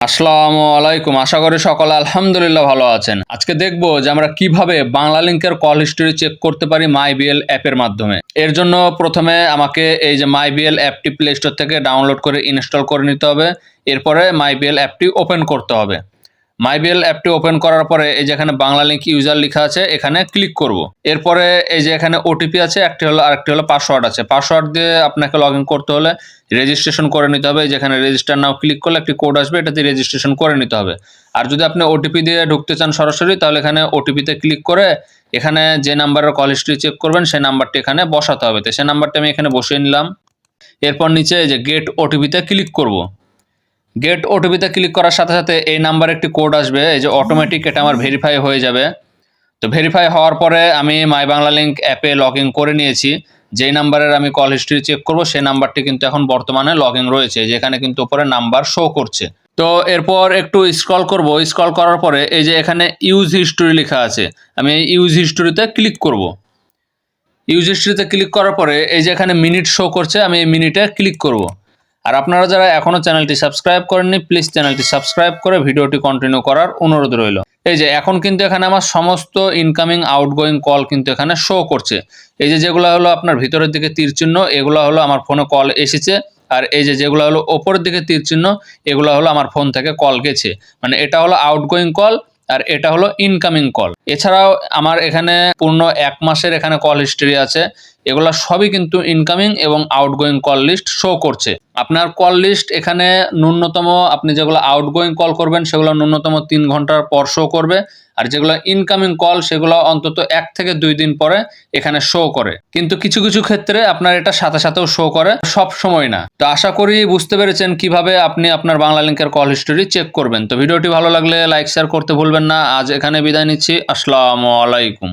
আসসালামু আলাইকুম। আশা করি সকলে আলহামদুলিল্লাহ ভালো আছেন। আজকে দেখব যে আমরা কিভাবে বাংলা লিংকের কল হিস্টরি চেক করতে পারি মাইবিএল অ্যাপের মাধ্যমে। এর জন্য প্রথমে আমাকে এই যে মাইবিএল অ্যাপটি প্লে স্টোর থেকে ডাউনলোড করে ইনস্টল করে নিতে হবে। এরপরে মাইবিএল অ্যাপটি ওপেন করতে হবে। মাইবিএল অ্যাপটি ওপেন করার পরে এই যে এখানে বাংলা লিংক ইউজার লেখা আছে এখানে ক্লিক করব। এরপরে এই যে এখানে ওটিপি আছে, একটি হলো আরেকটি হলো পাসওয়ার্ড আছে। পাসওয়ার্ড দিয়ে আপনাকে লগ ইন করতে হলে রেজিস্ট্রেশন করে নিতে হবে। যেখানে রেজিস্টার নাও ক্লিক করলে একটি কোড আসবে, এটাতে রেজিস্ট্রেশন করে নিতে হবে। আর যদি আপনি ওটিপি দিয়ে ঢুকতে চান সরাসরি, তাহলে এখানে ওটিপিতে ক্লিক করে এখানে যে নাম্বারের কল হিস্ট্রি চেক করবেন সেই নাম্বারটি এখানে বসাতে হবে। তো সেই নাম্বারটি আমি এখানে বসিয়ে নিলাম। এরপর নিচে এই যে গেট ওটিপিতে ক্লিক করব। গেট ওটিপিতে ক্লিক করার সাথে সাথে এই নাম্বারে একটি কোড আসবে, এই যে অটোমেটিক এটা আমার ভেরিফাই হয়ে যাবে। তো ভেরিফাই হওয়ার পরে আমি মাই বাংলা লিংক অ্যাপে লগ ইন করে নিয়েছি। যেই নাম্বারের আমি কল হিস্ট্রি চেক করব সেই নাম্বারটি কিন্তু এখন বর্তমানে লগ ইন রয়েছে, যেখানে কিন্তু উপরে নাম্বার শো করছে। তো এরপর একটু স্ক্রল করব। স্ক্রল করার পরে এই যে এখানে ইউজ হিস্টোরি লেখা আছে, আমি এই ইউজ হিস্টোরিতে ক্লিক করব। ইউজ হিস্ট্রিতে ক্লিক করার পরে এই যে এখানে মিনিট শো করছে, আমি এই মিনিটে ক্লিক করব। আর আপনারা যারা এখনও চ্যানেলটি সাবস্ক্রাইব করেননি, প্লিজ চ্যানেলটি সাবস্ক্রাইব করে ভিডিওটি কন্টিনিউ করার অনুরোধ রইল। এই যে এখন কিন্তু এখানে আমার সমস্ত ইনকামিং আউটগোয়িং কল কিন্তু এখানে শো করছে। এই যে যেগুলো হলো আপনার ভিতরের দিকে তীর চিহ্ন, এগুলো হলো আমার ফোনে কল এসেছে। আর এই যে যেগুলো হলো ওপরের দিকে তীর চিহ্ন, এগুলো হলো আমার ফোন থেকে কল গেছে। মানে এটা হলো আউটগোয়িং কল আর এটা হলো ইনকামিং কল। এছাড়াও আমার এখানে পূর্ণ 1 মাসের এখানে কল হিস্ট্রি আছে। এগুলা সবই কিন্তু ইনকামিং এবং আউটগোয়িং কল লিস্ট শো করছে। আপনার কল লিস্ট এখানে ন্যূনতম আপনি যেগুলো আউটগোয়িং কল করবেন সেগুলো ন্যূনতম 3 ঘন্টার পর শো করবে। আর যেগুলো ইনকামিং কল সেগুলো অন্তত 1 থেকে 2 দিন পরে এখানে শো করে। কিন্তু কিছু কিছু ক্ষেত্রে আপনার এটা সাথে সাথেও শো করে, সব সময় না। তো আশা করি বুঝতে পেরেছেন কিভাবে আপনি আপনার বাংলা লিংকের কল হিস্টরি চেক করবেন। তো ভিডিওটি ভালো লাগলে লাইক শেয়ার করতে ভুলবেন না। আজ এখানে বিদায় নিচ্ছি। আসসালামু আলাইকুম।